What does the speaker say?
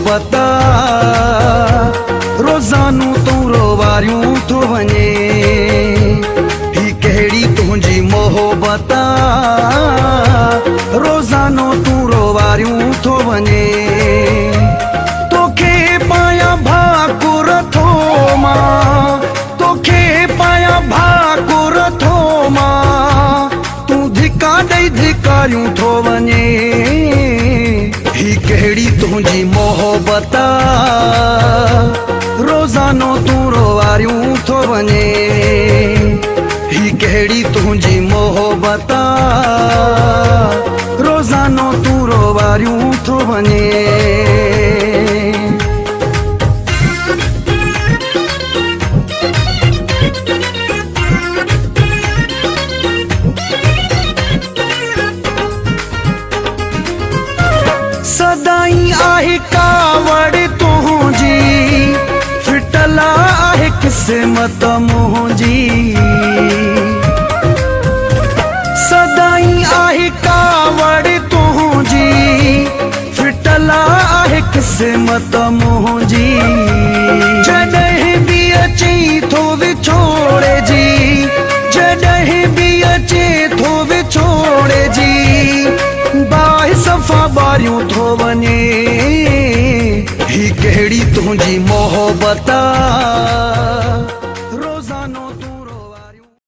बता रोज़ानू तू रोवारियूं थो वञे ही कहिड़ी तुंहिंजी मोहबत रोज़ानो तू रोवारियूं थो वञे तोखे पाया भाकुर थो मां तोखे पाया भाकुर थो मां तू धिका ॾेई धिकारियूं थो वञे ही कहिड़ी तुंहिंजी मोहबत रोज़ानो तू रोवारियूं थो वञे ही कहिड़ी तुंहिंजी मोहबत रोज़ानो तू रोवारियूं थो वञे सदाई आहे कावड़ तुंहिंजी फिटल आहे क़िस्मत मुंहिंजी सदाई आहे कावड़ तुंहिंजी फिटल आहे क़िस्मत मुंहिंजी जॾहिं बि अची थो विछोड़े जी जॾहिं बि अचे थो विछोड़े जी बाहि सफ़ा बारियूं थो वञे ही कहिड़ी तुंहिंजी मोहबत